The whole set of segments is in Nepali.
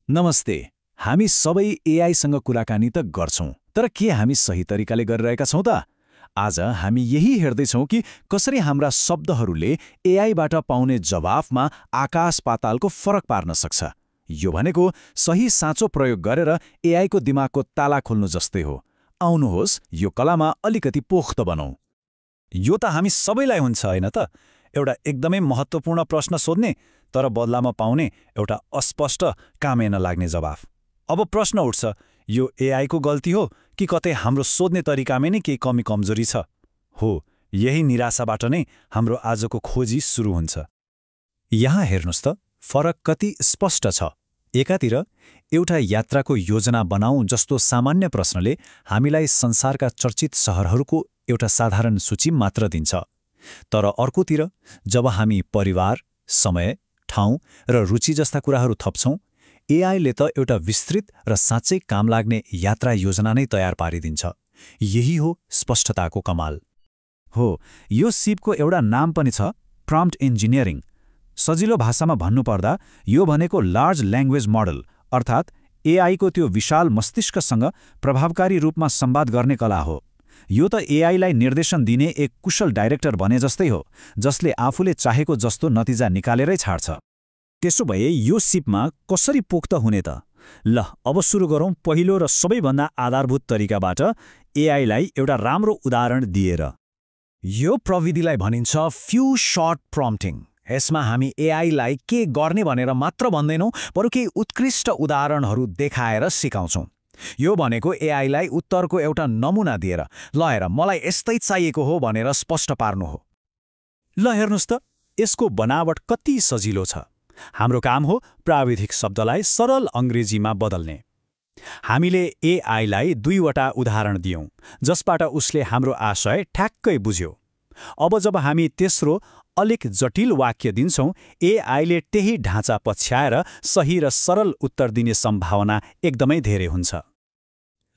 नमस्ते। हामी सबै एआईसँग कुराकानी त गर्छौं, तर के हामी सही तरिकाले गरिरहेका छौं त? आज हामी यही हेर्दैछौं कि कसरी हाम्रा शब्दहरूले एआईबाट पाउने जवाफमा आकाश पातालको फरक पार्न सक्छ। यो भनेको सही साँचो प्रयोग गरेर एआईको दिमागको ताला खोल्नु जस्तै हो। आउनुहोस् यो कलामा अलिकति पोख्त बनौं। यो त हामी सबैलाई हुन्छ हैन त? एउटा एकदमै महत्त्वपूर्ण प्रश्न सोध्ने तर बदलामा पाउने एउटा अस्पष्ट कामै नलाग्ने जवाफ। अब प्रश्न उठ्छ, यो एआईको गल्ती हो कि कतै हाम्रो सोध्ने तरिकामै नै केही कमी कमजोरी छ? हो, यही निराशाबाट नै हाम्रो आजको खोजी सुरु हुन्छ। यहाँ हेर्नुस् त, फरक कति स्पष्ट छ। एकातिर एउटा यात्राको योजना बनाऊ जस्तो सामान्य प्रश्नले हामीलाई संसारका चर्चित शहरहरूको एउटा साधारण सूची मात्र दिन्छ। तर अर्कोतिर जब हामी परिवार, समय, ठाउँ र रुचि जस्ता कुराहरू थप्छौं, एआईले त एउटा विस्तृत र साँच्चै काम लाग्ने यात्रा योजना नै तयार पारिदिन्छ। यही हो स्पष्टताको कमाल। हो, यो सिपको एउटा नाम पनि छ, प्रम्प्ट इन्जिनियरिङ। सजिलो भाषामा भन्नुपर्दा यो भनेको लार्ज ल्याङ्ग्वेज मोडल अर्थात् एआईको त्यो विशाल मस्तिष्कसँग प्रभावकारी रूपमा संवाद गर्ने कला हो। यो त एआईलाई निर्देशन दिने एक कुशल डाइरेक्टर भने जस्तै हो, जसले आफूले चाहेको जस्तो नतिजा निकालेरै छाड्छ। त्यसो भए यो सिपमा कसरी पोख्त हुने त? ल, अब सुरु गरौँ पहिलो र सबैभन्दा आधारभूत तरिकाबाट, एआईलाई एउटा राम्रो उदाहरण दिएर। यो प्रविधिलाई भनिन्छ फ्यू शॉट प्रम्प्टिङ। यसमा हामी एआईलाई के गर्ने भनेर मात्र भन्दैनौं, बरु केही उत्कृष्ट उदाहरणहरू देखाएर सिकाउँछौं। यो भनेको एआईलाई उत्तरको एउटा नमुना दिएर, ल हेर मलाई यस्तै चाहिएको हो भनेर स्पष्ट पार्नु हो। ल हेर्नुस् त, यसको बनावट कति सजिलो छ। हाम्रो काम हो प्राविधिक शब्दलाई सरल अङ्ग्रेजीमा बदल्ने। हामीले एआईलाई दुईवटा उदाहरण दियौं, जसबाट उसले हाम्रो आशय ठ्याक्कै बुझ्यो। अब जब हामी तेस्रो अलिक जटिल वाक्य दिन्छौं, एआईले त्यही ढाँचा पछ्याएर सही र सरल उत्तर दिने सम्भावना एकदमै धेरै हुन्छ।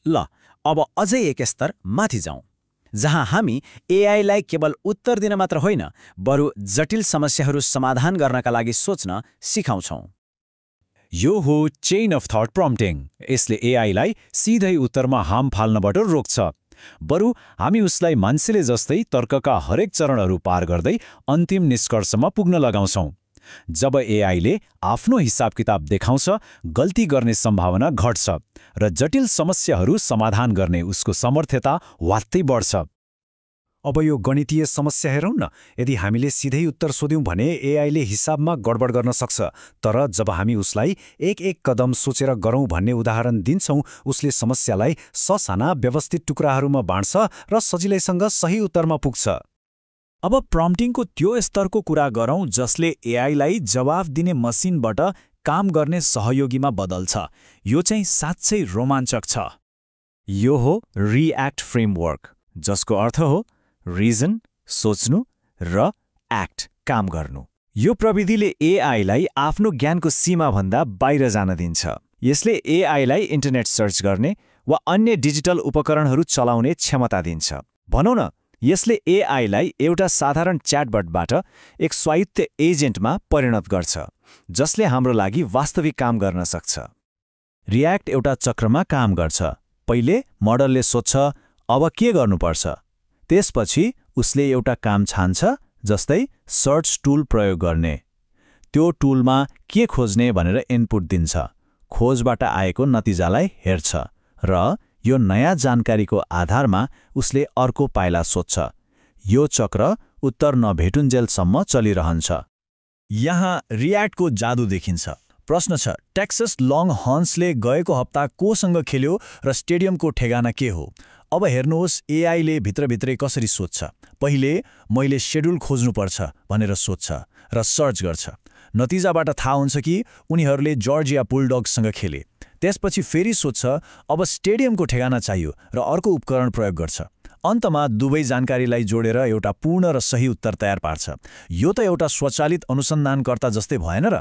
ल, अब अझै एक स्तर माथि जाउँ, जहाँ हामी एआईलाई केवल उत्तर दिन मात्र होइन, बरु जटिल समस्याहरू समाधान गर्नका लागि सोच्न सिकाउँछौं। यो हो चेन अफ थट प्रम्प्टिङ। यसले एआईलाई सिधै उत्तरमा हाम फाल्नबाट रोक्छ। बरु हामी उसलाई मान्छेले जस्तै तर्कका हरेक चरणहरू पार गर्दै अन्तिम निष्कर्षमा पुग्न लगाउँछौं। जब एआईले आफ्नो हिसाब किताब देखाउँछ, गल्ती गर्ने सम्भावना घट्छ र जटिल समस्याहरू समाधान गर्ने उसको समर्थता वात्तै बढ्छ। अब यो गणितीय समस्या हेरौँ न। यदि हामीले सिधै उत्तर सोध्यौं भने एआईले हिसाबमा गडबड गर्न सक्छ, तर जब हामी उसलाई एक कदम सोचेर गरौँ भन्ने उदाहरण दिन्छौं, उसले समस्यालाई ससाना व्यवस्थित टुक्राहरूमा बाँड्छ र सजिलैसँग सही उत्तरमा पुग्छ। अब प्रम्प्टिङको त्यो स्तरको कुरा गरौँ जसले एआईलाई जवाफ दिने मसिनबाट काम गर्ने सहयोगीमा बदल्छ। यो चाहिँ साँच्चै रोमाञ्चक छ। यो हो रिएक्ट फ्रेमवर्क, जसको अर्थ हो रिजन, सोच्नु, र एक्ट, काम गर्नु। यो प्रविधिले एआईलाई आफ्नो ज्ञानको सीमाभन्दा बाहिर जान दिन्छ। यसले एआईलाई इन्टरनेट सर्च गर्ने वा अन्य डिजिटल उपकरणहरू चलाउने क्षमता दिन्छ। भनौँ न, यसले एआईलाई एउटा साधारण च्याटबटबाट एक स्वायत्त एजेन्टमा परिणत गर्छ, जसले हाम्रो लागि वास्तविक काम गर्न सक्छ। रिएक्ट एउटा चक्रमा काम गर्छ। पहिले मोडलले सोध्छ, अब के गर्नुपर्छ? त्यसपछि उसले एउटा काम छान्छ, जस्तै सर्च टुल प्रयोग गर्ने। त्यो टुलमा के खोज्ने भनेर इनपुट दिन्छ, खोजबाट आएको नतिजालाई हेर्छ र यो नयाँ जानकारीको आधारमा उसले अर्को पाइला सोध्छ। यो चक्र उत्तर नभेटुन्जेलसम्म चलिरहन्छ। यहाँ रिएक्टको जादु देखिन्छ। प्रश्न छ, टेक्सस लङ हर्न्सले गएको हप्ता कोसँग खेल्यो र स्टेडियमको ठेगाना के हो? अब हेर्नुहोस् एआईले भित्रभित्रै कसरी सोध्छ। पहिले मैले शेड्युल खोज्नुपर्छ भनेर सोध्छ र सर्च गर्छ। नतिजाबाट थाहा हुन्छ कि उनीहरूले जर्जिया बुलडॉग्ससँग खेले। त्यसपछि फेरि सोध्छ, अब स्टेडियमको ठेगाना चाहियो र अर्को उपकरण प्रयोग गर्छ। अन्तमा दुवै जानकारीलाई जोडेर एउटा पूर्ण र सही उत्तर तयार पार्छ। यो त एउटा स्वचालित अनुसन्धानकर्ता जस्तै भएन र?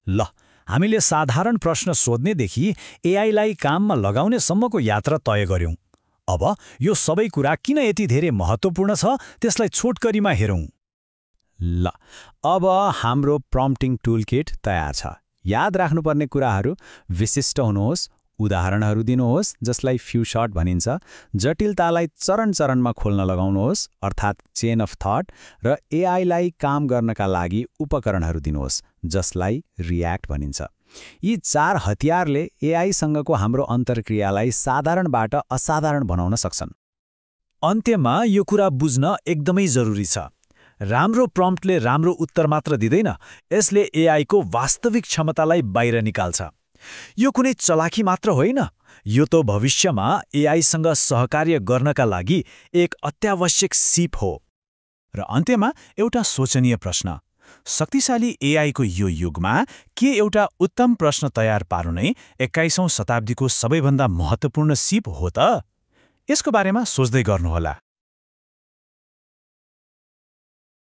ल, हामीले साधारण प्रश्न सोध्नेदेखि एआईलाई काममा लगाउने सम्मको यात्रा तय गर्यौं। अब यो सबै कुरा किन यति धेरै महत्त्वपूर्ण छ, त्यसलाई छोटकरीमा हेरौँ। ल, अब हाम्रो प्रम्प्टिङ टुलकिट तयार छ। याद राख्नुपर्ने कुराहरू विशिष्ट हुनुहोस्, उदाहरणहरू दिनुहोस् जसलाई फ्यू शॉट भनिन्छ, जटिलतालाई चरण-चरणमा खोल्न लगाउनुहोस् अर्थात् चेन अफ थट, र एआईलाई काम गर्नका लागि उपकरणहरू दिनुहोस् जसलाई रियाक्ट भनिन्छ। यी 4 हतियारले एआईसँगको हाम्रो अन्तर्क्रियालाई साधारणबाट असाधारण बनाउन सक्छन्। अन्त्यमा यो कुरा बुझ्न एकदमै जरुरी छ, राम्रो प्रम्प्टले राम्रो उत्तर मात्र दिँदैन, यसले एआईको वास्तविक क्षमतालाई बाहिर निकाल्छ। यो कुनै चलाखी मात्र होइन, यो त भविष्यमा एआईसँग सहकार्य गर्नका लागि एक अत्यावश्यक सिप हो। र अन्त्यमा एउटा सोचनीय प्रश्न, शक्तिशाली एआईको यो युगमा के एउटा उत्तम प्रश्न तयार पार्नु नै 21औं शताब्दीको सबैभन्दा महत्त्वपूर्ण सिप हो त? यसको बारेमा सोच्दै गर्नुहोला।